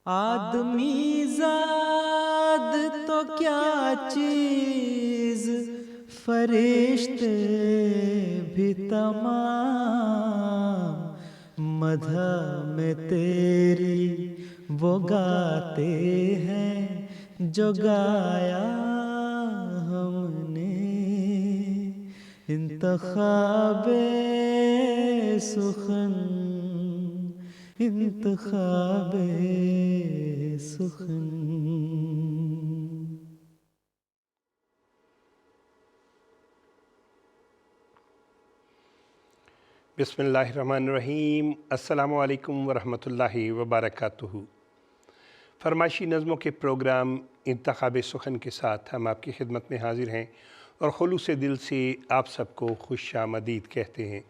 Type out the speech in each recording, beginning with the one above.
آدمی زاد تو کیا چیز، فرشتے بھی تمام مدح میں تیری وہ گاتے ہیں جو گایا ہم نے۔ انتخاب سخن، انتخاب سخن۔ بسم اللہ الرحمن الرحیم۔ السلام علیکم ورحمۃ اللہ وبرکاتہ۔ فرمائشی نظموں کے پروگرام انتخاب سخن کے ساتھ ہم آپ کی خدمت میں حاضر ہیں اور خلوص دل سے آپ سب کو خوش آمدید کہتے ہیں۔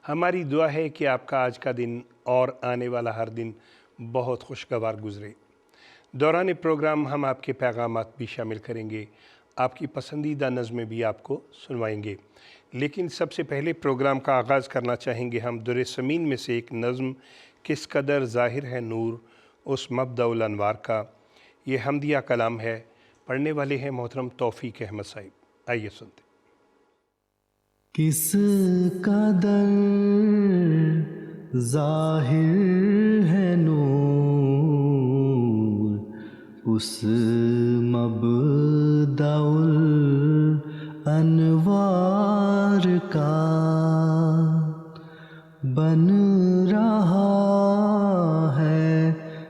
ہماری دعا ہے کہ آپ کا آج کا دن اور آنے والا ہر دن بہت خوشگوار گزرے۔ دوران پروگرام ہم آپ کے پیغامات بھی شامل کریں گے، آپ کی پسندیدہ نظمیں بھی آپ کو سنوائیں گے، لیکن سب سے پہلے پروگرام کا آغاز کرنا چاہیں گے ہم در سمین میں سے ایک نظم کس قدر ظاہر ہے نور اس مبدأ الانوار کا۔ یہ حمدیہ کلام ہے، پڑھنے والے ہیں محترم توفیق احمد صاحب۔ آئیے سنتے۔ کس قدر ظاہر ہے نور اس مبدأ الانوار کا، بن رہا ہے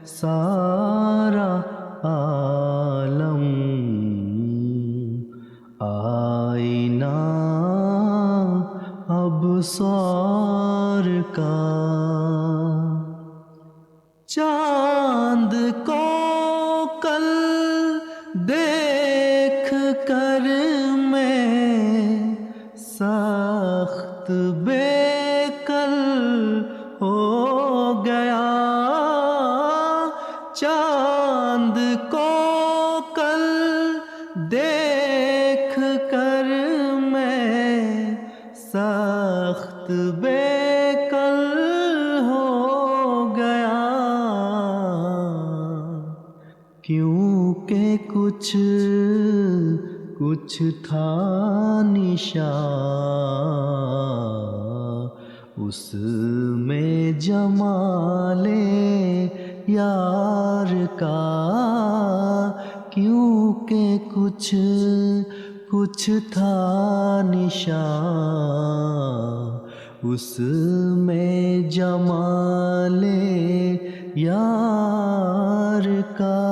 سارا عالم آئینہ ابصار کا۔ چاند کو کل دیکھ کر میں سخت بے کل ہو گیا، چاند کو کل دیکھ کر میں سخت بے کل ہو گیا، کیونکہ کچھ تھا نشان اس میں جمال یار کا، کیونکہ کچھ تھا نشان اس میں جمال یار کا۔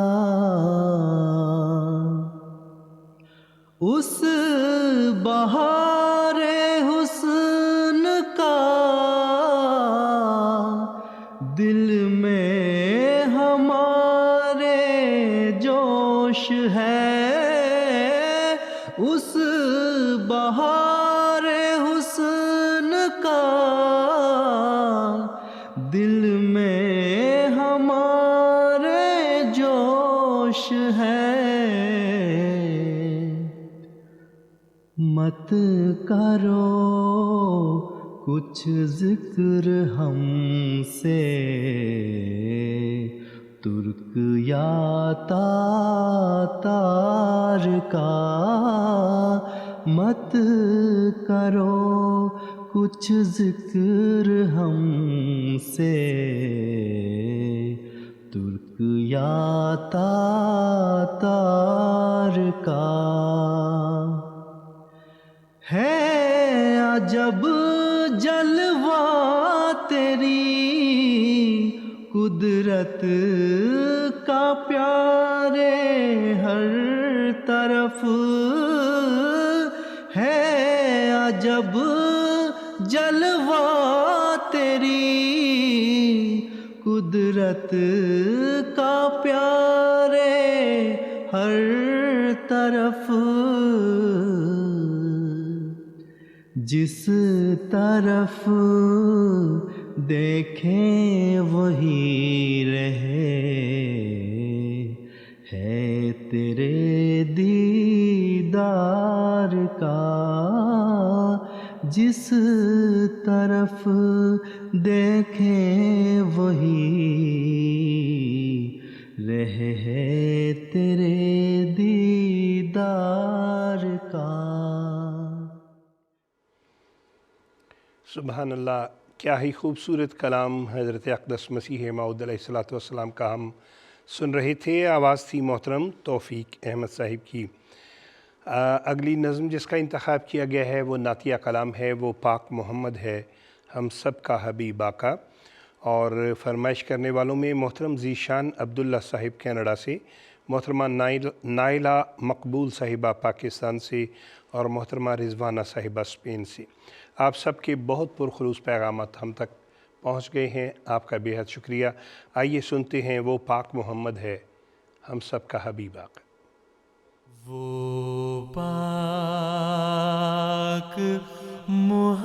اس بہار حسن کا دل میں ہمارے جوش ہے، اس بہار حسن کا دل میں ہمارے جوش ہے، مت کرو کچھ ذکر ہم سے ترک یا تاتار کا، مت کرو کچھ ذکر ہم سے ترک یا تاتار کا۔ ہے عجب جلوہ تیری قدرت کا پیارے ہر طرف، ہے عجب جلوہ تیری قدرت کا پیارے ہر طرف، جس طرف دیکھیں وہی رہے، ہے تیرے دیدار کا، جس طرف دیکھیں وہی رہے ہے تیرے دیدار کا۔ سبحان اللہ، کیا ہی خوبصورت کلام حضرت اقدس مسیح موعود علیہ الصلوۃ والسلام کا ہم سن رہے تھے۔ آواز تھی محترم توفیق احمد صاحب کی۔ اگلی نظم جس کا انتخاب کیا گیا ہے وہ نعتیہ کلام ہے، وہ پاک محمد ہے ہم سب کا حبیب آقا، اور فرمائش کرنے والوں میں محترم ذیشان عبداللہ صاحب کینیڈا سے، محترمہ نائلہ مقبول صاحبہ پاکستان سے، اور محترمہ رضوانہ صاحبہ اسپین سے۔ آپ سب کے بہت پرخلوص پیغامات ہم تک پہنچ گئے ہیں، آپ کا بے حد شکریہ۔ آئیے سنتے ہیں وہ پاک محمد ہے ہم سب کا حبیب آقا۔ وہ پاک محمد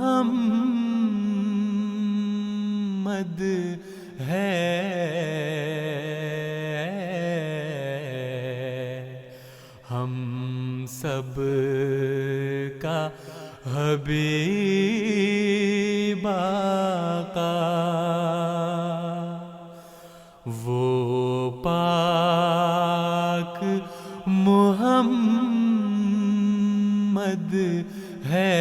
ہے ہم سب کا حبیب آقا۔ وہ پاک محمد ہے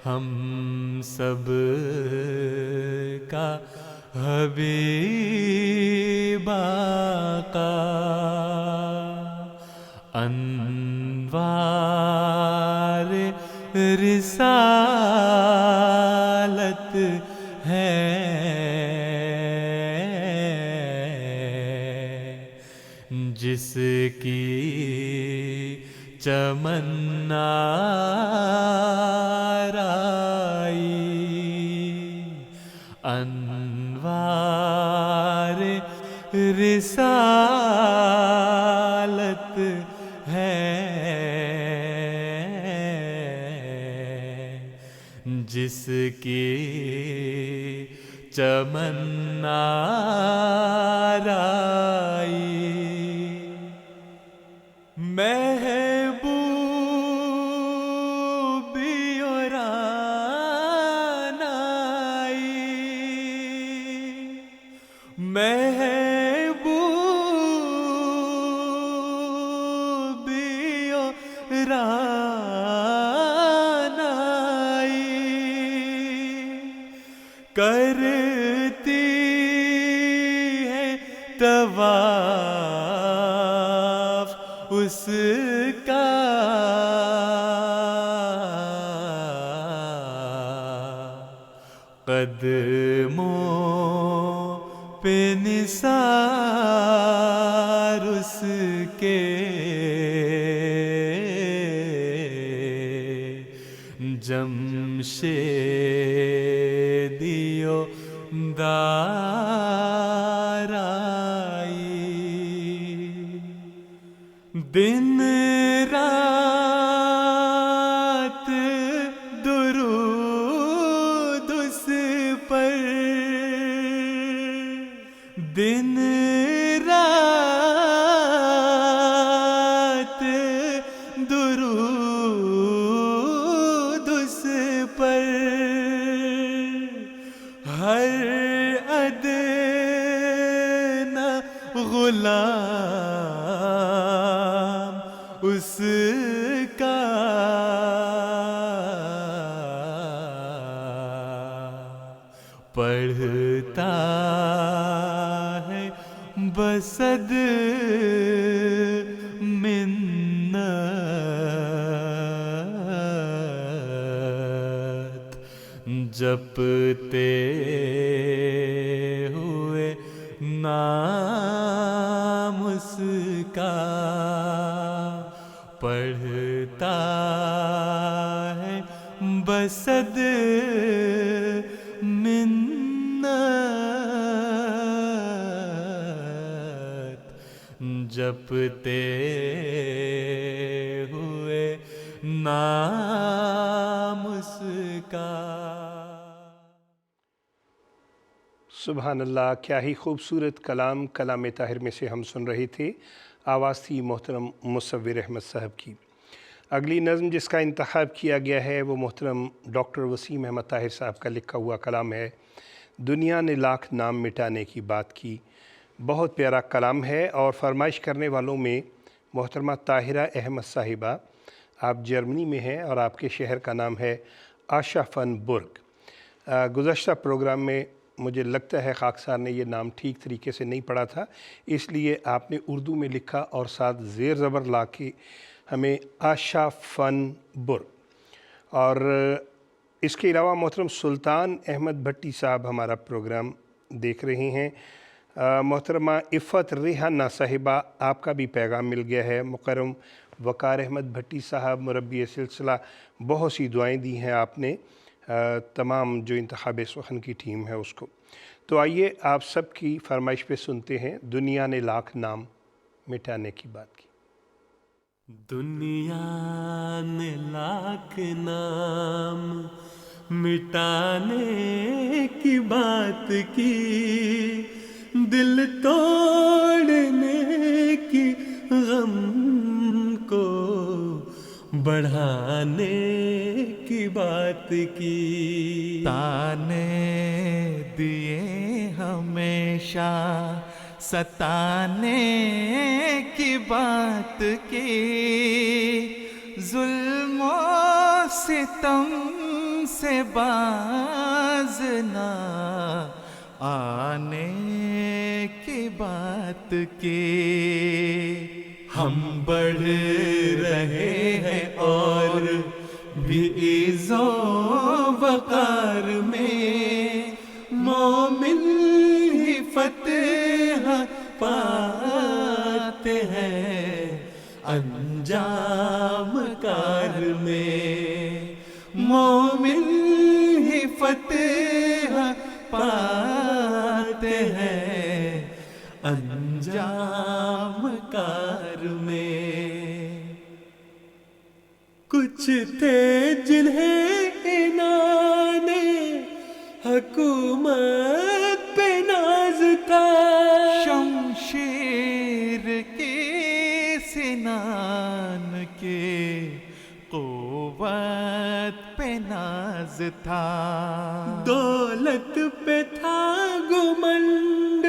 ہم سب کا حبیب آقا۔ انوار رسالت ہے جس کی چمن آرائی۔ انوار رسالت ہے جس کی چمن آرائی۔ محبوبی اور آنائی، محبوبی اور آنائی، کرتی ہے طواف اس کا قدموں پہ نثار اس کے جمشیدیو دارائی۔ دن رات درود اس پر، دن رات درود اس پر، ہر ادنی غلام اس کا پڑھتا ہے بصد منت، جپتے ہوئے نام اس کا، پڑھتا ہے بصد منت، جپتے ہوئے نام اس کا۔ سبحان اللہ، کیا ہی خوبصورت کلام کلام طاہر میں سے ہم سن رہے تھے۔ آواز تھی محترم مصور احمد صاحب کی۔ اگلی نظم جس کا انتخاب کیا گیا ہے وہ محترم ڈاکٹر وسیم احمد طاہر صاحب کا لکھا ہوا کلام ہے، دنیا نے لاکھ نام مٹانے کی بات کی۔ بہت پیارا کلام ہے، اور فرمائش کرنے والوں میں محترمہ طاہرہ احمد صاحبہ، آپ جرمنی میں ہیں اور آپ کے شہر کا نام ہے آشافنبرگ۔ گزشتہ پروگرام میں مجھے لگتا ہے خاکسار نے یہ نام ٹھیک طریقے سے نہیں پڑھا تھا، اس لیے آپ نے اردو میں لکھا اور ساتھ زیر زبر لا کے ہمیں آشافنبرگ۔ اور اس کے علاوہ محترم سلطان احمد بھٹی صاحب ہمارا پروگرام دیکھ رہے ہیں۔ محترمہ عفت ریحانہ صاحبہ، آپ کا بھی پیغام مل گیا ہے۔ مکرم وقار احمد بھٹی صاحب، مربی سلسلہ، بہت سی دعائیں دی ہیں آپ نے تمام جو انتخاب سخن کی ٹیم ہے اس کو۔ تو آئیے آپ سب کی فرمائش پہ سنتے ہیں دنیا نے لاکھ نام مٹانے کی بات کی۔ دنیا نے لاکھ نام مٹانے کی بات کی، دل توڑنے کی، غم کو بڑھانے کی بات کی، تانے دیے ہمیشہ ستانے کی بات کی، ظلم و ستم سے باز نہ آنے کی بات کی۔ ہم بڑھ رہے ہیں اور بھی عز و وقار میں، مومن ہی فتح پاتے ہیں انجام کار میں، مومن ہی فتح پاتے ہیں انجام کار میں۔ کچھ تھے جنہیں انعام حکومت پہ ناز تھا، شمشیر کی سنان کے قوت پہ ناز تھا، دولت پہ تھا گھمنڈ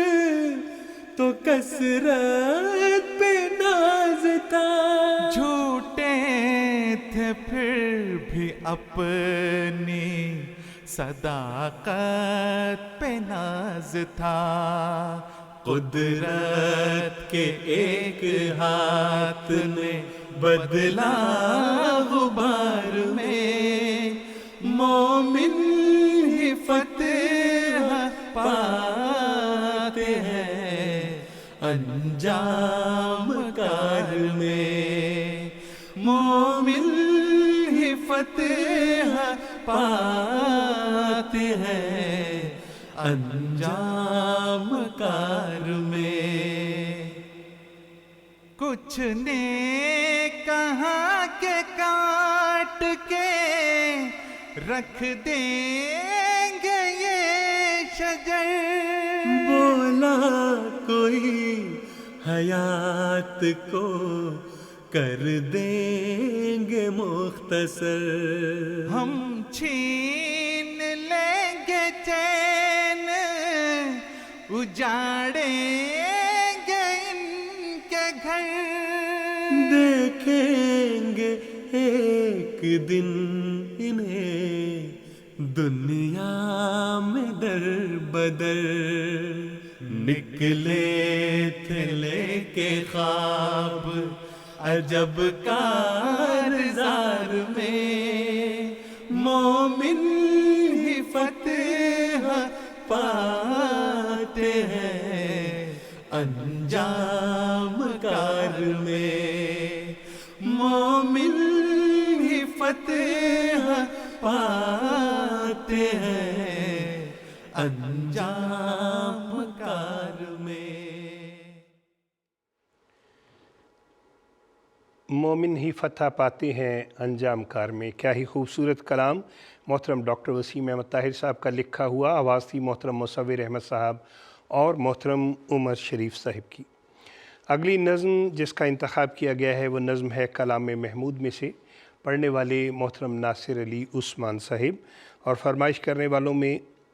تو کثرت پہ ناز تھا، جھوٹے تھے پھر بھی اپنی صداقت پہ ناز تھا، قدرت کے ایک ہاتھ نے بدلا غبار میں، مومن ہی فتح پاتے ہیں انجام کار میں، مومن ہی فتح پاتے ہیں انجام کار میں۔ کچھ نے کہا کہ کاٹ کے رکھ دیں گے یہ شجر، بولا کوئی حیات کو کر دیں گے مختصر، ہم چھین لیں گے چین، اجاڑیں گے ان کے گھر، دیکھیں گے ایک دن انہیں دنیا میں در بدر، نکلے تھے لے کے خواب عجب کارزار میں، مومن ہی فتح پاتے ہیں انجام کار میں، مومن ہی فتح پاتے ہیں انجام کار میں۔ مومن ہی فتح پاتے ہیں انجام کار میں، کیا ہی خوبصورت کلام محترم ڈاکٹر وسیم احمد طاہر صاحب کا لکھا ہوا، آواز تھی محترم مصور احمد صاحب اور محترم عمر شریف صاحب کی۔ اگلی نظم جس کا انتخاب کیا گیا ہے وہ نظم ہے کلام محمود میں سے، پڑھنے والے محترم ناصر علی عثمان صاحب، اور فرمائش کرنے والوں میں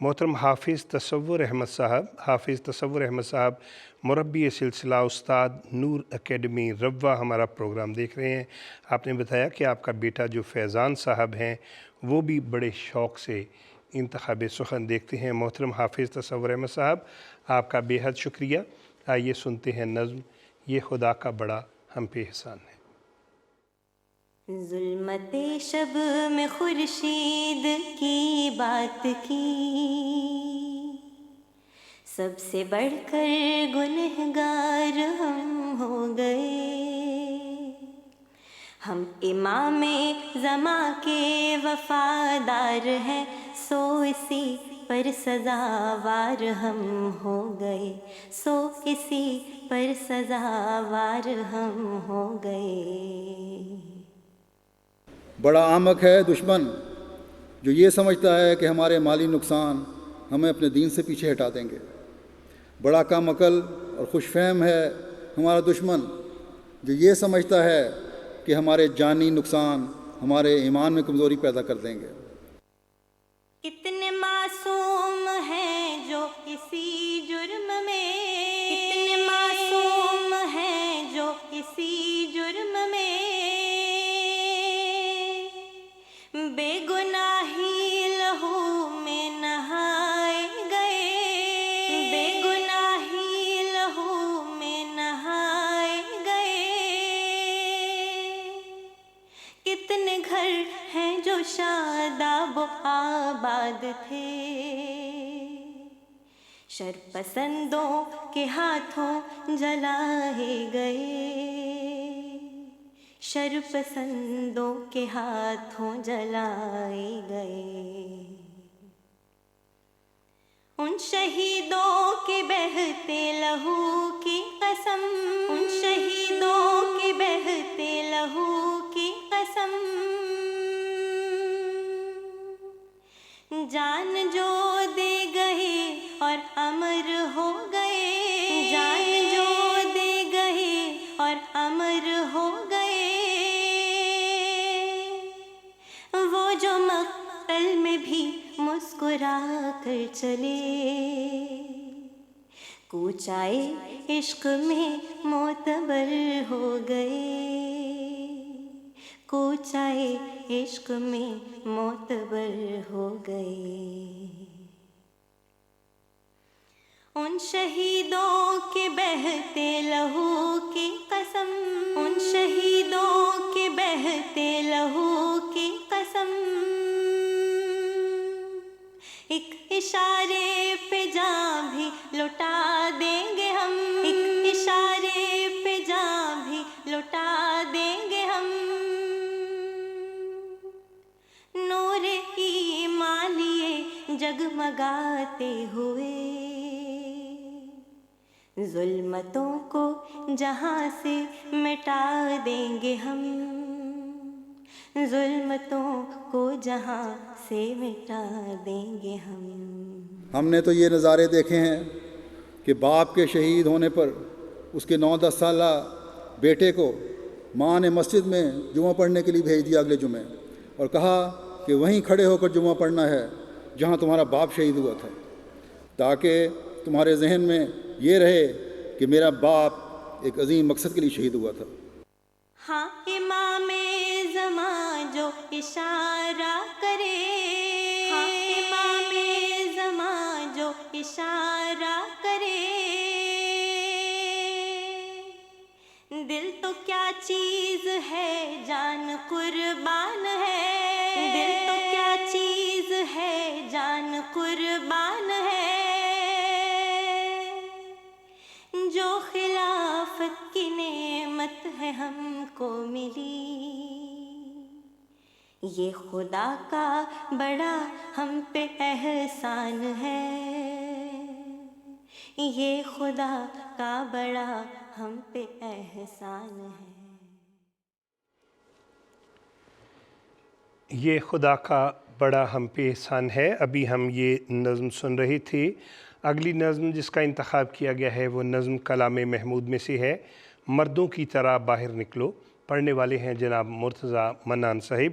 محترم حافظ تصور احمد صاحب مربی سلسلہ استاد نور اکیڈمی روا ہمارا پروگرام دیکھ رہے ہیں۔ آپ نے بتایا کہ آپ کا بیٹا جو فیضان صاحب ہیں وہ بھی بڑے شوق سے انتخاب سخن دیکھتے ہیں۔ محترم حافظ تصور احمد صاحب آپ کا بے حد شکریہ۔ آئیے سنتے ہیں نظم یہ خدا کا بڑا ہم پہ احسان ہے۔ ظلمت شب میں خورشید کی بات کی، سب سے بڑھ کر گنہگار ہم ہو گئے، ہم امام زماں کے وفادار ہیں، سو اسی پر سزاوار ہم ہو گئے، سو اسی پر سزاوار ہم ہو گئے۔ بڑا احمق ہے دشمن جو یہ سمجھتا ہے کہ ہمارے مالی نقصان ہمیں اپنے دین سے پیچھے ہٹا دیں گے۔ بڑا کم عقل اور خوش فہم ہے ہمارا دشمن جو یہ سمجھتا ہے کہ ہمارے جانی نقصان ہمارے ایمان میں کمزوری پیدا کر دیں گے۔ کتنے معصوم ہیں جو اسی جرم میں، کتنے معصوم ہیں جو اسی جرم میں بے گناہی لہو میں نہائے گئے، بے گناہی لہو میں نہائے گئے۔ کتنے گھر ہیں جو شاداب و آباد تھے، شر پسندوں کے ہاتھوں جلائے گئے، شر پسندوں کے ہاتھوں جلائے گئے۔ ان شہیدوں کے بہتے لہو کی قسم، ان شہیدوں کے بہتے لہو کی قسم، جان جو دے گئے اور امر ہو گئے، جان جو دے گئے اور امر ہو گئے۔ وہ جو مقتل میں بھی مسکرا کر چلے، کوچائے عشق میں معتبر ہو گئے، کوچائے عشق میں معتبر ہو گئے۔ ان شہیدوں کے بہتے لہو کی قسم، ان شہیدوں کے بہتے لہو کی قسم، ایک اشارے پہ جاں بھی لوٹا دیں گے ہم، ایک اشارے پہ جاں بھی لوٹا دیں گے ہم۔ نور ایمان لیے جگمگاتے ہوئے، ظلمتوں کو جہاں سے مٹا دیں گے ہم، ظلمتوں کو جہاں سے مٹا دیں گے ہم نے تو یہ نظارے دیکھے ہیں کہ باپ کے شہید ہونے پر اس کے 9-10 سالہ بیٹے کو ماں نے مسجد میں جمعہ پڑھنے کے لیے بھیج دیا اگلے جمعے، اور کہا کہ وہیں کھڑے ہو کر جمعہ پڑھنا ہے جہاں تمہارا باپ شہید ہوا تھا، تاکہ تمہارے ذہن میں یہ رہے کہ میرا باپ ایک عظیم مقصد کے لیے شہید ہوا تھا۔ ہاں امام زمان جو اشارہ کرے، ہاں امام زمان جو اشارہ کرے، دل تو کیا چیز ہے جان قربان ہے، دل تو کیا چیز ہے جان قربان ہے، جو خلافت کی نعمت ہے ہم کو ملی، یہ خدا کا بڑا ہم پہ احسان ہے، یہ خدا کا بڑا ہم پہ احسان ہے۔ یہ خدا کا بڑا ہم پہ احسان ہے۔ ابھی ہم یہ نظم سن رہے تھے۔ اگلی نظم جس کا انتخاب کیا گیا ہے وہ نظم کلام محمود میں سے ہے، مردوں کی طرح باہر نکلو۔ پڑھنے والے ہیں جناب مرتضیٰ منان صاحب۔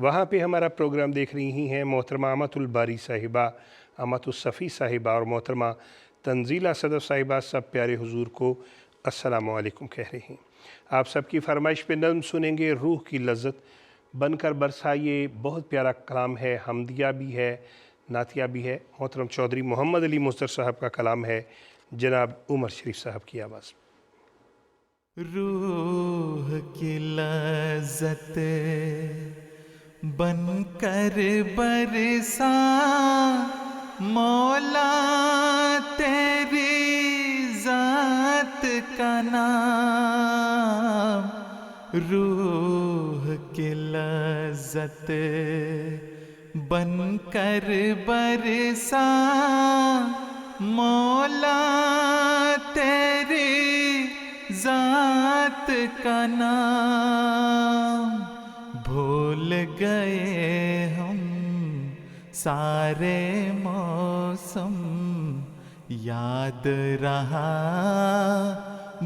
وہاں پہ ہمارا پروگرام دیکھ رہی ہیں محترمہ امت الباری صاحبہ، امت الصفی صاحبہ اور محترمہ تنزیلہ صدف صاحبہ، سب پیارے حضور کو السلام علیکم کہہ رہے ہیں۔ آپ سب کی فرمائش پہ نظم سنیں گے، روح کی لذت بن کر برسا۔ یہ بہت پیارا کلام ہے، حمدیہ بھی ہے، نعتیہ بھی ہے۔ محترم چودھری محمد علی مصدر صاحب کا کلام ہے، جناب عمر شریف صاحب کی آواز۔ روح کی لذت بن کر برسا مولا تیری ذات کا نام، روح کی لذت بن کر برسا مولا تیری ذات کا نام، بھول گئے ہم سارے موسم، یاد رہا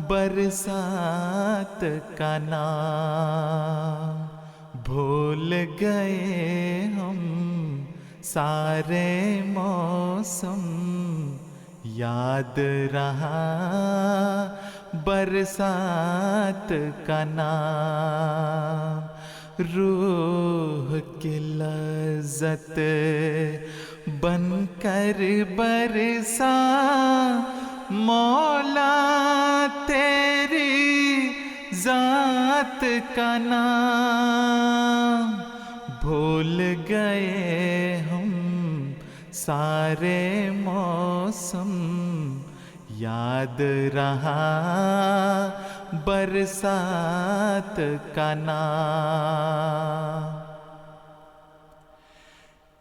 برسات کا نام، بھول گئے ہم سارے موسم، یاد رہا برسات کا نام، روح کی لذت بن کر برسا مولا تیری ذات کا نام، بھول گئے ہم سارے موسم، یاد رہا برسات کا نام،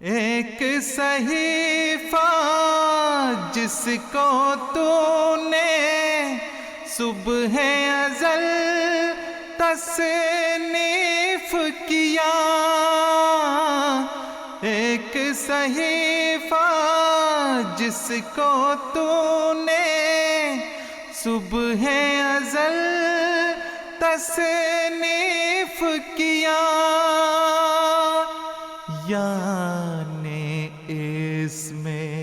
ایک صحیفہ جس کو تو نے صبح ازل تصنیف کیا، ایک صحیفہ جس کو تو نے صبح ازل تصنیف کیا، یعنی اس میں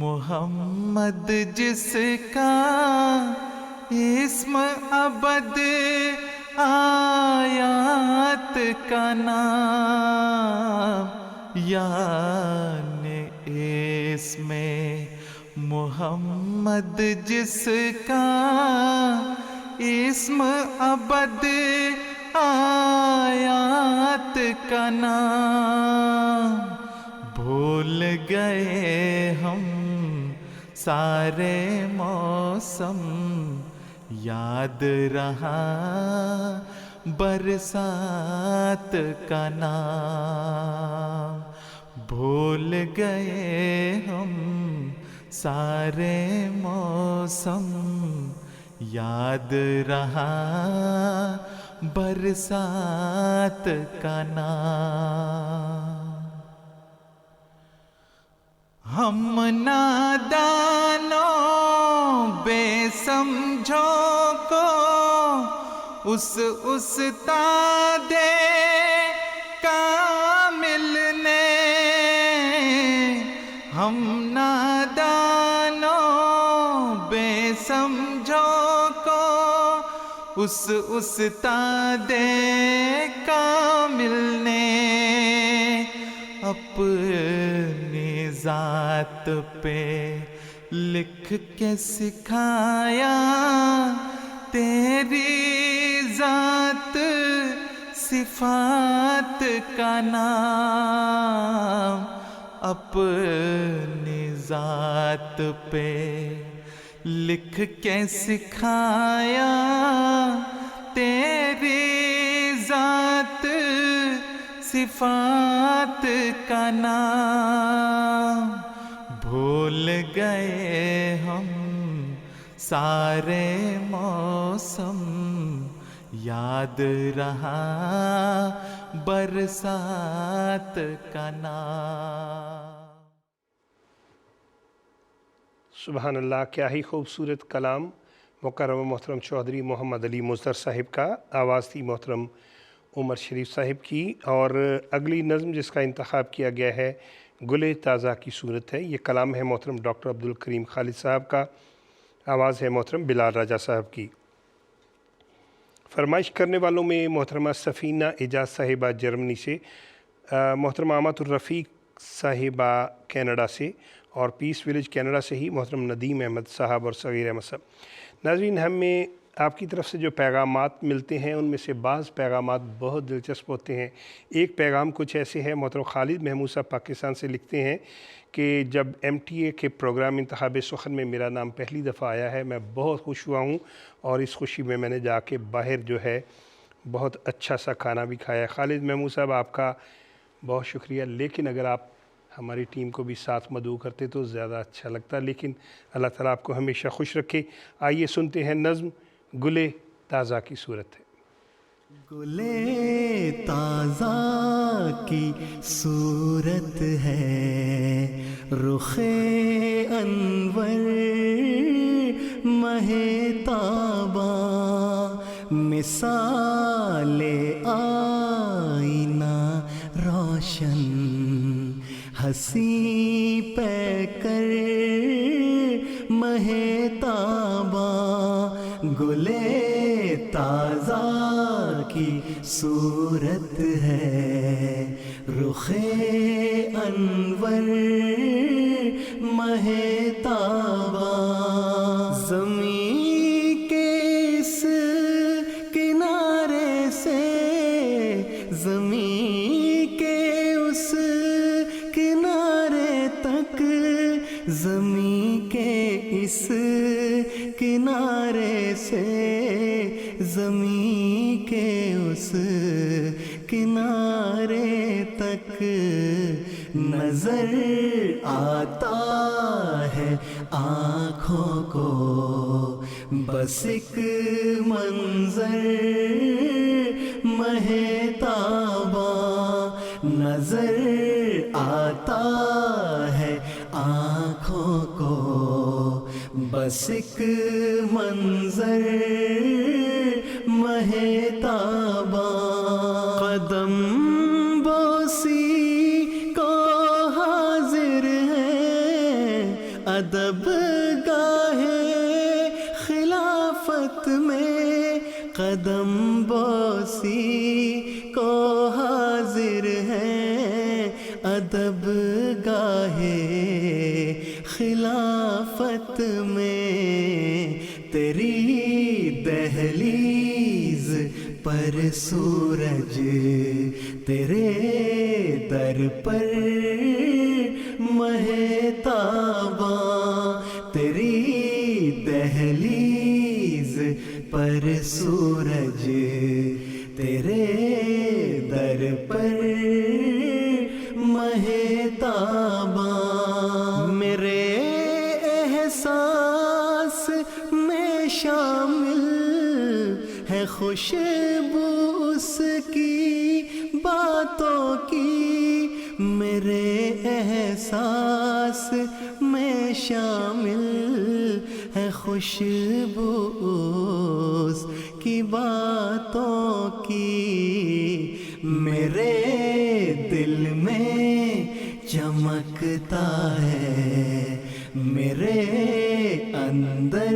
محمد جس کا اسم ابد آیات کا نام، یعنی اس میں محمد جس کا اسم ابد آیات کا نام، بھول گئے ہم سارے موسم، یاد رہا برسات کا نام، بھول گئے ہم سارے موسم، یاد رہا برسات کا نام، ہم نادانوں بے سمجھوں کو اس استاد کامل نے، ہم نادانوں بے سمجھوں کو اس استاد کامل نے، اپنی ذات پہ لکھ کے سکھایا تیری ذات صفات کا نام، اپنی ذات پہ لکھ کے سکھایا تیری ذات صفات کا نام، بھول گئے ہم سارے موسم، یاد رہا برسات کا نام۔ سبحان اللہ، کیا ہی خوبصورت کلام، مکرم محترم چودھری محمد علی مصدر صاحب کا، آواز تھی محترم عمر شریف صاحب کی، اور اگلی نظم جس کا انتخاب کیا گیا ہے گل تازہ کی صورت ہے۔ یہ کلام ہے محترم ڈاکٹر عبدالکریم خالد صاحب کا، آواز ہے محترم بلال راجہ صاحب کی۔ فرمائش کرنے والوں میں محترمہ سفینہ اعجاز صاحبہ جرمنی سے، محترمہ آمات الرفیق صاحبہ کینیڈا سے، اور پیس ولیج کینیڈا سے ہی محترم ندیم احمد صاحب اور صغیر احمد صاحب۔ ناظرین، ہمیں آپ کی طرف سے جو پیغامات ملتے ہیں ان میں سے بعض پیغامات بہت دلچسپ ہوتے ہیں۔ ایک پیغام کچھ ایسے ہے، محترم خالد محمود صاحب پاکستان سے لکھتے ہیں کہ جب MTA کے پروگرام انتخاب سخن میں میرا نام پہلی دفعہ آیا ہے میں بہت خوش ہوا ہوں، اور اس خوشی میں میں نے جا کے باہر جو ہے بہت اچھا سا کھانا بھی کھایا۔ خالد محمود صاحب آپ کا بہت شکریہ، لیکن اگر آپ ہماری ٹیم کو بھی ساتھ مدعو کرتے تو زیادہ اچھا لگتا، لیکن اللہ تعالیٰ آپ کو ہمیشہ خوش رکھے۔ آئیے سنتے ہیں نظم گل تازہ کی صورت ہے۔ گل تازہ کی صورت ہے، رخ انور مہتاباں، مثال آئینہ روشن، ہنسی پہ کر مہتاباں، گل تازہ کی صورت ہے، رخ انور مہتاباں، زمین کے اس کنارے سے زمین کے اس کنارے تک، زمین کے اس کنارے سے زمین کے اس کنارے تک، نظر آتا ہے آنکھوں کو بس ایک منظر مہتاباں، نظر آتا ہے آنکھوں کو بس ایک منظر مہتاباں، قدم بوسی کو حاضر ہے ادب گاہے خلافت میں، قدم بوسی کو حاضر ہے ادب گاہے خلافت میں، تیری دہلیز پر سورج تیرے در پر مہتاباں، تیری دہلیز پر سورج تیرے در پر مہتاباں، میرے احساس میں شامل ہے خوشبو اس کی باتوں کی، میرے احساس میں شامل ہے خوشبو اس کی باتوں کی، میرے دل میں چمکتا ہے میرے اندر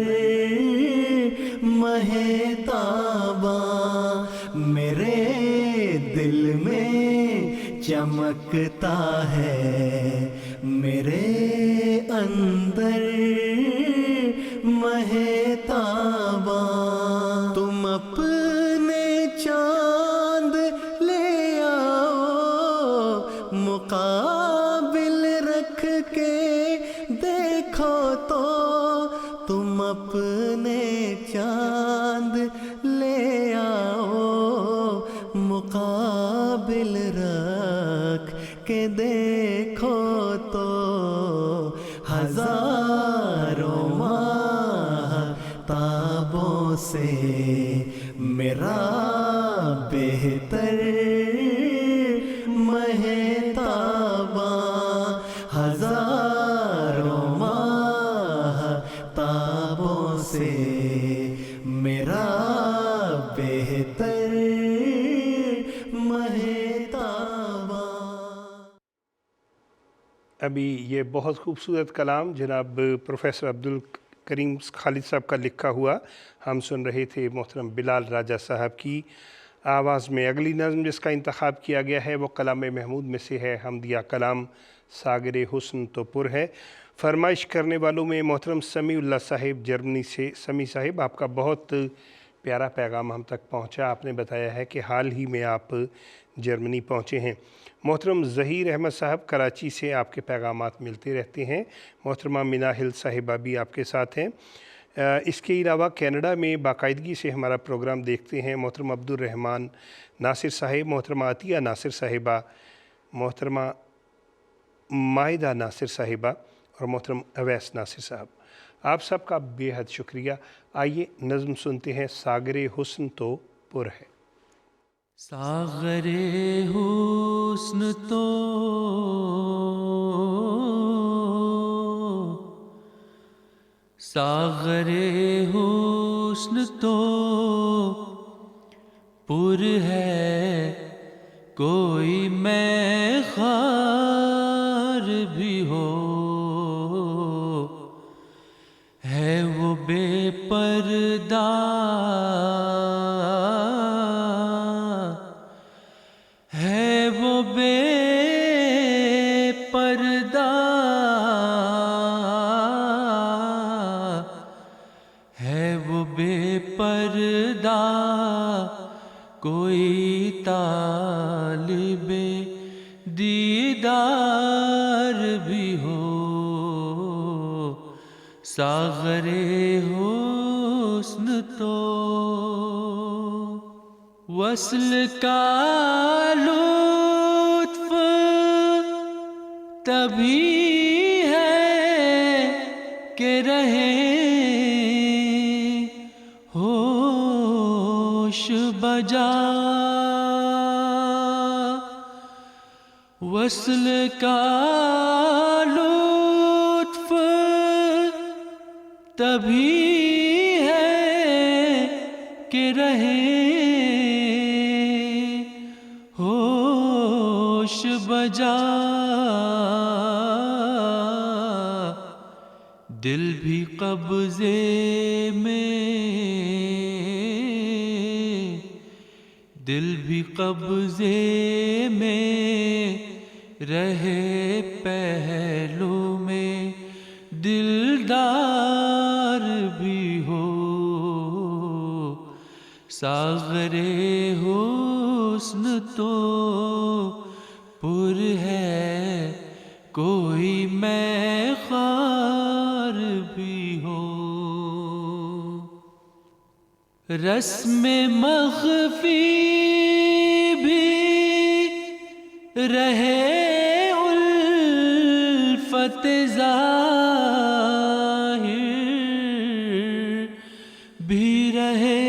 مہتاباں، میرے دل میں چمکتا ہے میرے اندر مہتاباں، تم اپنے چاند لے آؤ مقابل رکھ کے دیکھو تو، تم اپنے چاند لے آؤ مقابل رکھ کے دیکھو تو، ہزاروں ماہ تابوں سے میرا بہتر مہتاباں، ہزاروں ماہ تابوں سے میرا بہتر ابھی یہ بہت خوبصورت کلام جناب پروفیسر عبدالکریم خالد صاحب کا لکھا ہوا ہم سن رہے تھے محترم بلال راجہ صاحب کی آواز میں۔ اگلی نظم جس کا انتخاب کیا گیا ہے وہ کلام محمود میں سے ہے، حمدیہ کلام ساغر حسن تو پر ہے۔ فرمائش کرنے والوں میں محترم سمیع اللہ صاحب جرمنی سے۔ سمیع صاحب، آپ کا بہت پیارا پیغام ہم تک پہنچا، آپ نے بتایا ہے کہ حال ہی میں آپ جرمنی پہنچے ہیں۔ محترم ظہیر احمد صاحب کراچی سے، آپ کے پیغامات ملتے رہتے ہیں۔ محترمہ مناہل صاحبہ بھی آپ کے ساتھ ہیں۔ اس کے علاوہ کینیڈا میں باقاعدگی سے ہمارا پروگرام دیکھتے ہیں محترم عبدالرحمن ناصر صاحب، محترمہ عطیہ ناصر صاحبہ، محترمہ مائدہ ناصر صاحبہ اور محترم اویس ناصر صاحب، آپ سب کا بے حد شکریہ۔ آئیے نظم سنتے ہیں، ساغر حسن تو پر ہے۔ ساغر حسن تو ساغر حسن تو پر ہے، کوئی میں خار بھی ہو، ہے وہ بے پردہ، ہے وہ بے پردہ، ہے وہ بے پردہ، کوئی طالب دیدار بھی ہو، ساغر حسن تو وصل کا لطف تبھی ہے کہ رہے ہوش بجا، وصل کا لطف تبھی ہے کہ رہے ہوش بجا، دل بھی قبضے میں، دل بھی قبضے میں رہے، پہلو میں دلدار بھی ہو، ساغر حسن تو پر ہے، کوئی میں خار بھی ہو، رسم مخفی بھی رہے، الفت ظاہر بھی رہے،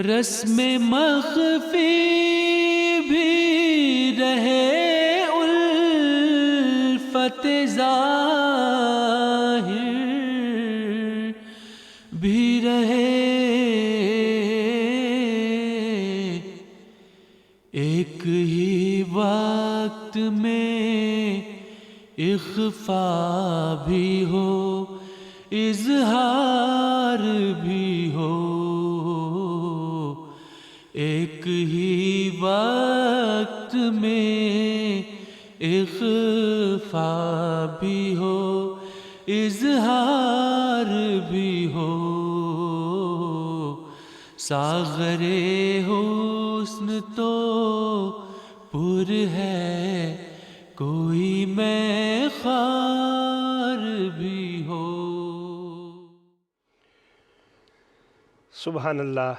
رسم مخفی بھی رہے، الفت ظاہر بھی رہے، ایک ہی وقت میں اخفا بھی ہو، اظہار بھی ہو، ایک ہی وقت میں اخفا بھی ہو، اظہار بھی ہو، ساغر حسن تو پر ہے، کوئی میں خار بھی ہو۔ سبحان اللہ،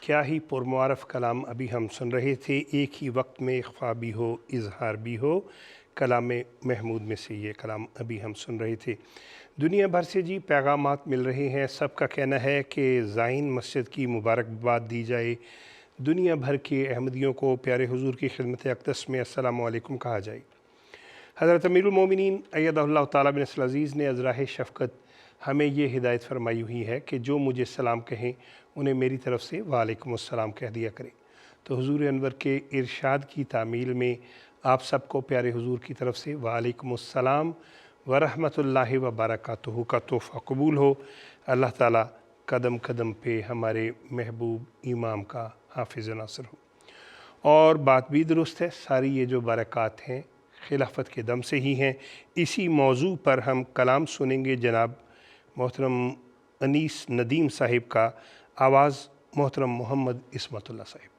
کیا ہی پرمعارف کلام ابھی ہم سن رہے تھے، ایک ہی وقت میں اخفا بھی ہو، اظہار بھی ہو، کلام محمود میں سے یہ کلام ابھی ہم سن رہے تھے۔ دنیا بھر سے جی پیغامات مل رہے ہیں، سب کا کہنا ہے کہ زائن مسجد کی مبارکباد دی جائے، دنیا بھر کے احمدیوں کو پیارے حضور کی خدمت اقدس میں السلام علیکم کہا جائے۔ حضرت امیر المومنین ایدہ اللہ تعالیٰ بن نصر العزیز نے ازراہ شفقت ہمیں یہ ہدایت فرمائی ہوئی ہے کہ جو مجھے سلام کہیں انہیں میری طرف سے وعلیکم السلام کہہ دیا کریں۔ تو حضور انور کے ارشاد کی تعمیل میں آپ سب کو پیارے حضور کی طرف سے وعلیکم السلام ورحمۃ اللہ وبرکاتہ کا تحفہ قبول ہو۔ اللہ تعالیٰ قدم قدم پہ ہمارے محبوب امام کا حافظ ناصر ہو۔ اور بات بھی درست ہے، ساری یہ جو برکات ہیں خلافت کے دم سے ہی ہیں۔ اسی موضوع پر ہم کلام سنیں گے جناب محترم انیس ندیم صاحب کا، آواز محترم محمد عصمت اللہ صاحب۔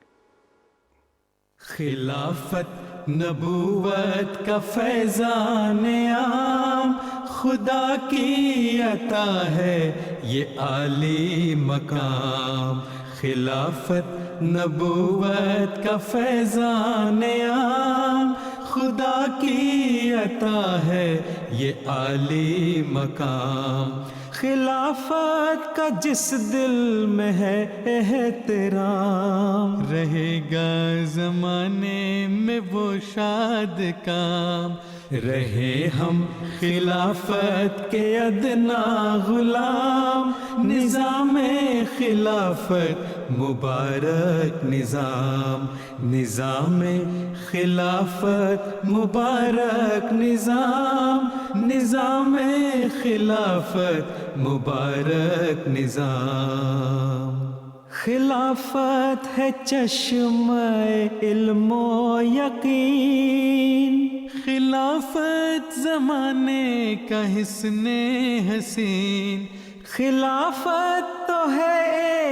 خلافت نبوت کا فیضان عام، خدا کی عطا ہے یہ عالی مقام۔ خلافت نبوت کا فیضان عام، خدا کی عطا ہے یہ عالی مقام۔ خلافت کا جس دل میں ہے احترام، رہے گا زمانے میں وہ شاد کام۔ رہے ہم خلافت کے ادنا غلام، نظام خلافت مبارک نظام، نظام خلافت مبارک نظام، نظام خلافت مبارک نظام۔ خلافت ہے چشمہ علم و یقین، خلافت زمانے کا حسن حسین، خلافت تو ہے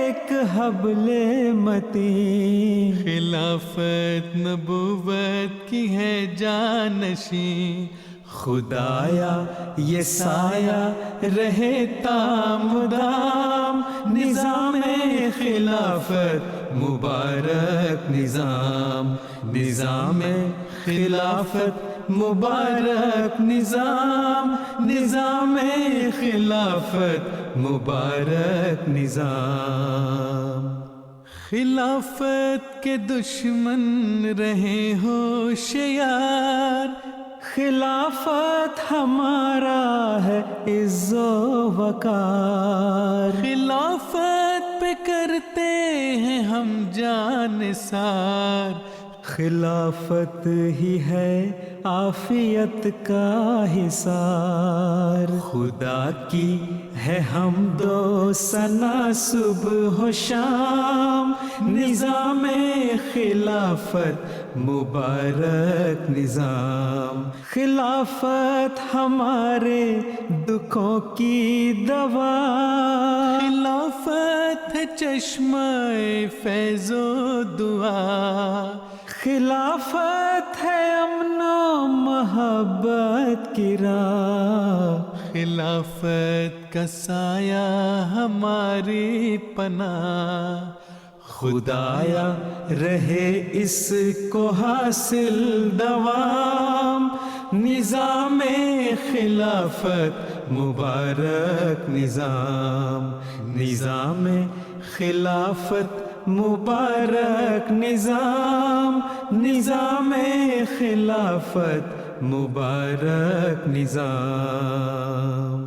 ایک حبل متین، خلافت نبوت کی ہے جانشین۔ خدایا یہ سایہ رہے تامدام، نظام خلافت مبارک نظام، نظام خلافت مبارک نظام، نظام خلافت مبارک نظام۔ خلافت کے دشمن رہے ہوشیار، خلافت ہمارا ہے عز و وقار، خلافت پہ کرتے ہیں ہم جان نثار، خلافت ہی ہے عافیت کا حصار۔ خدا کی ہے حمد و ثنا صبح و شام، نظام خلافت مبارک نظام۔ خلافت ہمارے دکھوں کی دوا، خلافت ہے چشمہ فیض و دعا، خلافت ہے امن و محبت کی راہ، خلافت کا سایہ ہماری پناہ۔ خدایا رہے اس کو حاصل دوام، نظام خلافت مبارک نظام، نظام خلافت مبارک نظام، نظام خلافت مبارک نظام۔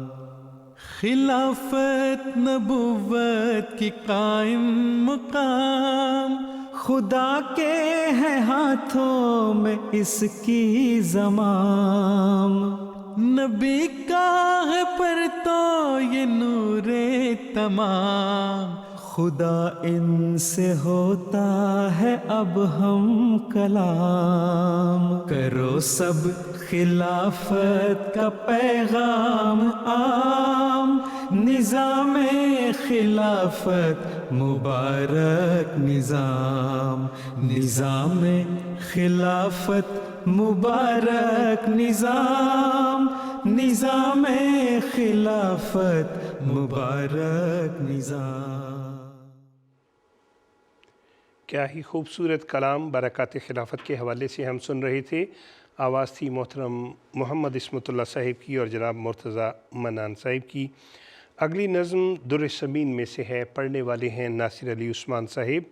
خلافت نبوت کی قائم مقام، خدا کے ہے ہاتھوں میں اس کی زمام، نبی کا ہے پر تو یہ نور تمام، خدا ان سے ہوتا ہے اب ہم کلام، کرو سب خلافت کا پیغام عام، نظام خلافت مبارک نظام، نظام خلافت مبارک نظام، نظام خلافت مبارک نظام۔ کیا ہی خوبصورت کلام برکات خلافت کے حوالے سے ہم سن رہے تھے۔ آواز تھی محترم محمد عصمت اللہ صاحب کی اور جناب مرتضیٰ منان صاحب کی۔ اگلی نظم در سمین میں سے ہے، پڑھنے والے ہیں ناصر علی عثمان صاحب۔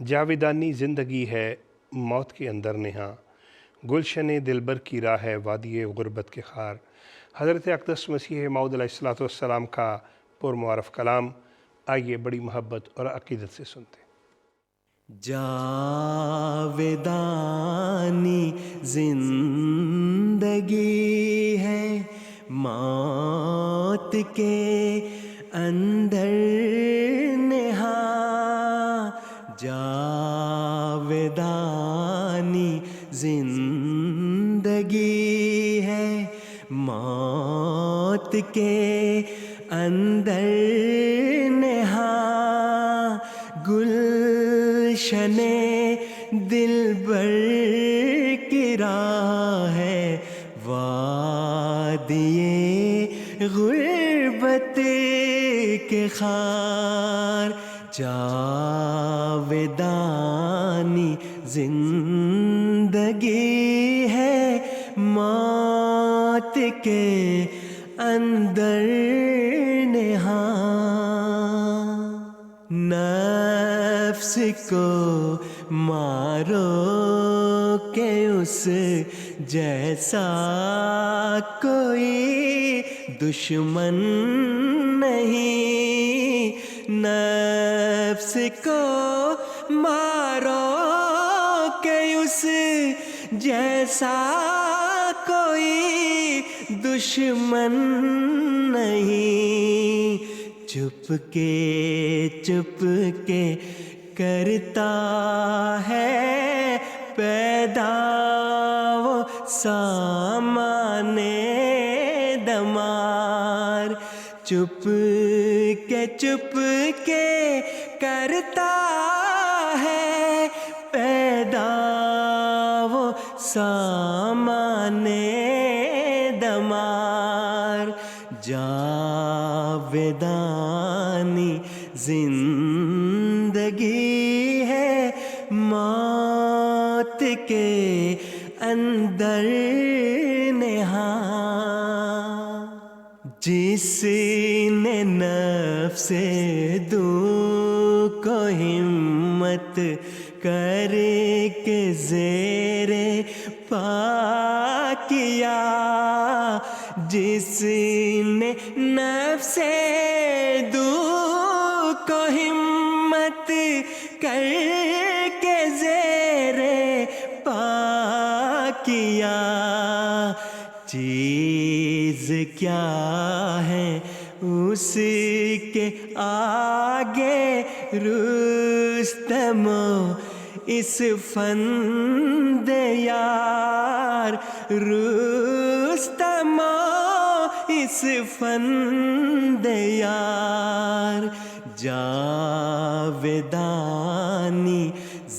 جاویدانی زندگی ہے موت کے اندر نہاں، گلشن دلبر کی راہ ہے وادی غربت کے خار۔ حضرت اقدس مسیح موعود علیہ السلام کا پرمعرف کلام، آئیے بڑی محبت اور عقیدت سے سنتے ہیں۔ جاودانی زندگی ہے موت کے اندر نہاں، جاودانی زندگی ہے موت کے اندر نہاں، گلشن دلبر کی راہ ہے وادی غربت کے خار، جاودانی زندگی ہے موت کے اندر نہاں، نفس کو مارو کہ اس جیسا کوئی دشمن نہیں، نفس کو مارو کہ اس جیسا کوئی دشمن نہیں، چپ کے کرتا ہے پیدا وہ سامان دمار، چپ کے کرتا ہے پیدا وہ سامان دمار، جاودانی زندگی ہے موت کے اندر نہاں، جس نے نفس دو کو ہمت کر کے زیر پا کیا، جس نے نفس دو کو ہمت کر کے زیر پا کیا، چیز کیا ہے اس کے آگے رستم اس فند یار، رستم اس فند یار، جاودانی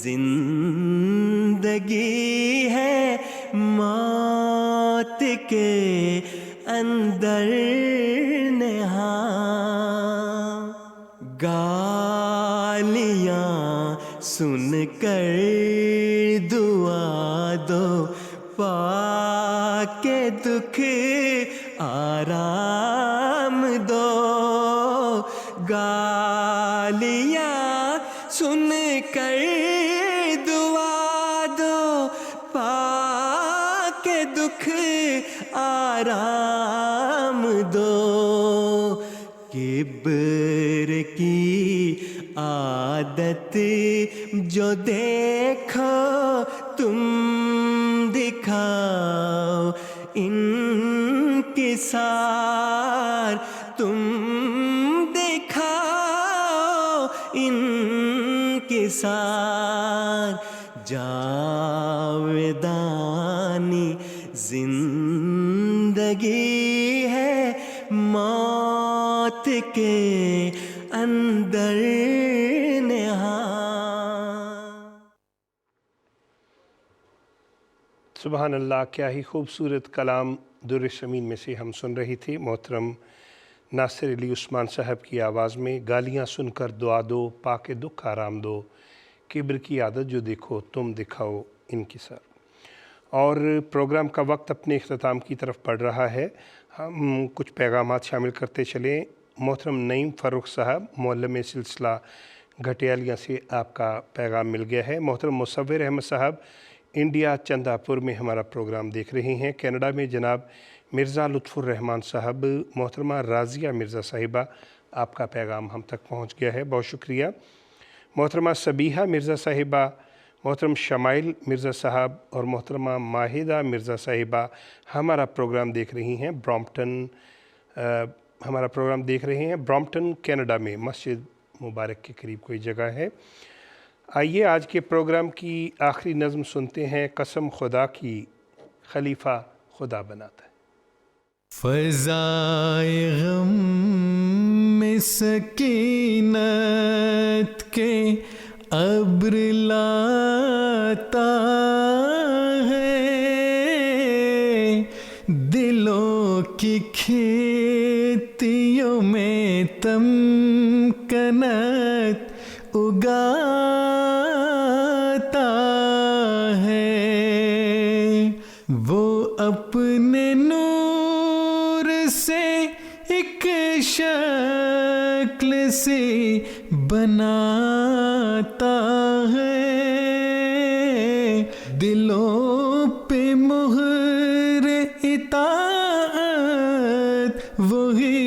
زندگی ہے موت کے اندر نہاں، گالیاں سن کر دعا دو پا کے دکھ آرام دو، گالیاں سن کر دعا دو پا کے دکھ آرام دو، کبر کی عادت جو دیکھو تم دکھاؤ انکسار، تم دکھاؤ انکسار، جاودانی زندگی ہے موت کے اندر نہاں۔ سبحان اللہ، کیا ہی خوبصورت کلام در شمین میں سے ہم سن رہی تھی محترم ناصر علی عثمان صاحب کی آواز میں۔ گالیاں سن کر دعا دو پا کے دکھ آرام دو، کبر کی عادت جو دیکھو تم دکھاؤ انکسار۔ اور پروگرام کا وقت اپنے اختتام کی طرف بڑھ رہا ہے، ہم کچھ پیغامات شامل کرتے چلیں۔ محترم نعیم فاروق صاحب معلم سلسلہ گھٹیالیاں سے آپ کا پیغام مل گیا ہے۔ محترم مصور احمد صاحب انڈیا چندہ پور میں ہمارا پروگرام دیکھ رہے ہیں۔ کینیڈا میں جناب مرزا لطف الرحمان صاحب، محترمہ راضیہ مرزا صاحبہ، آپ کا پیغام ہم تک پہنچ گیا ہے، بہت شکریہ۔ محترمہ سبیحہ مرزا صاحبہ، محترم شمائل مرزا صاحب اور محترمہ ماہدہ مرزا صاحبہ ہمارا پروگرام دیکھ رہی ہیں برامپٹن کینیڈا میں، مسجد مبارک کے قریب کوئی جگہ ہے۔ آئیے آج کے پروگرام کی آخری نظم سنتے ہیں، قسم خدا کی خلیفہ خدا بناتا ہے۔ فضائے غم میں سکینت کے ابر لاتا ہے، دلوں کی کھیتیوں میں تمکنت اگاتا ہے، وہ اپنے نور سے ایک شکل سی بناتا ہے، دلوں پہ مہر اطاعت وہی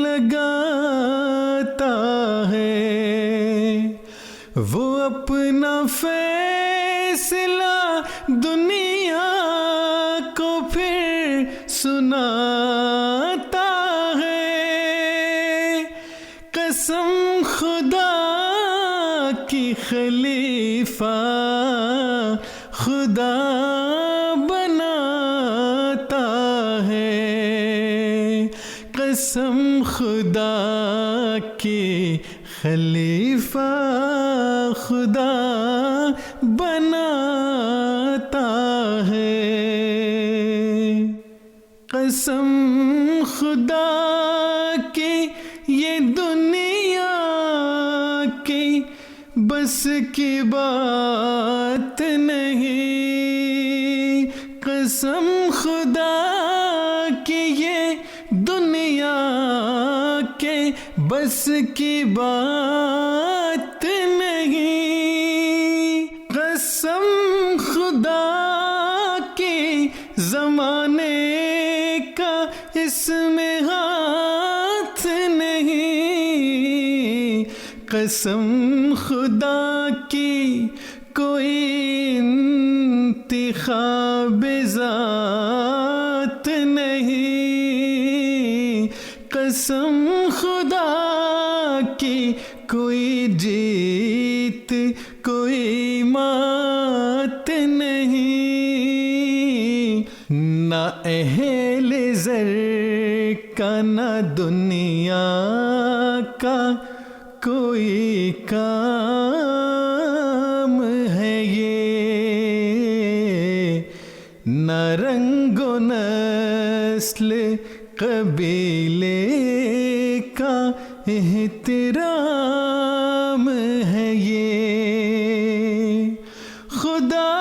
لگاتا ہے، وہ اپنا فیصلہ دنیا کو پھر سناتا ہے، قسم خدا کی خلیفہ خدا بناتا ہے، قسم خدا کی خلیفہ خدا بناتا ہے، قسم خدا کی یہ دنیا کی بس کی بات نہیں، قسم خدا کی یہ دنیا کے بس کی بات نہیں، قسم خدا کی زمانے کا اس میں ہاتھ نہیں، قسم خدا کی کوئی انتخاب ذات نہیں، قسم خدا کی کوئی جیت کوئی مات نہیں، نہ اہل زر کا نہ دنیا کا کوئی کام ہے یہ، نہ رنگ و نسل قبیلے کا احترام ہے یہ، خدا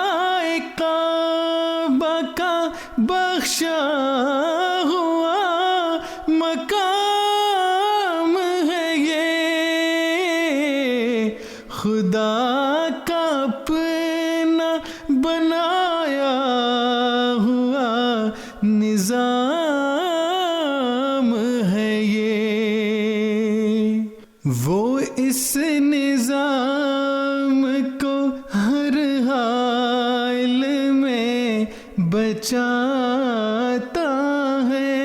کعبہ کا بخشا ہوا مقام ہے یہ، خدا کا اپنا بنایا ہوا نظام ہے یہ، وہ اس نظام کو ہر حال میں بچاتا ہے،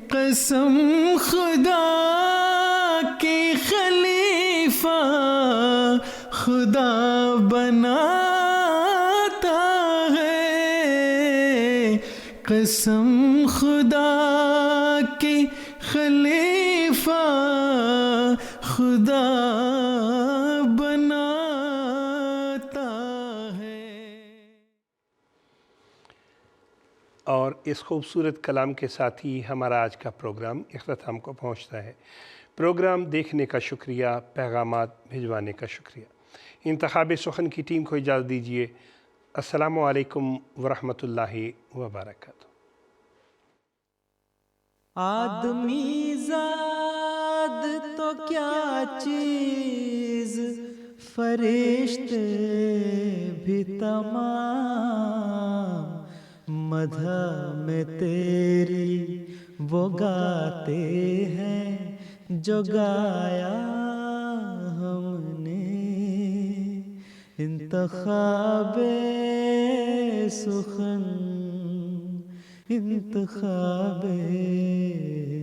قسم خدا کی خلیفہ خدا بناتا ہے، قسم خدا کی خلیفہ خدا بناتا ہے۔ اور اس خوبصورت کلام کے ساتھ ہی ہمارا آج کا پروگرام اختتام کو پہنچتا ہے۔ پروگرام دیکھنے کا شکریہ، پیغامات بھجوانے کا شکریہ۔ انتخاب سخن کی ٹیم کو اجازت دیجیے۔ السلام علیکم ورحمۃ اللہ وبرکاتہ۔ آدمی زاد تو کیا چیز، فرشتے بھی تمام، مدح میں تیری وہ گاتے ہیں جو گایا انتخاب سخن، انتخاب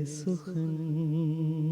سخن.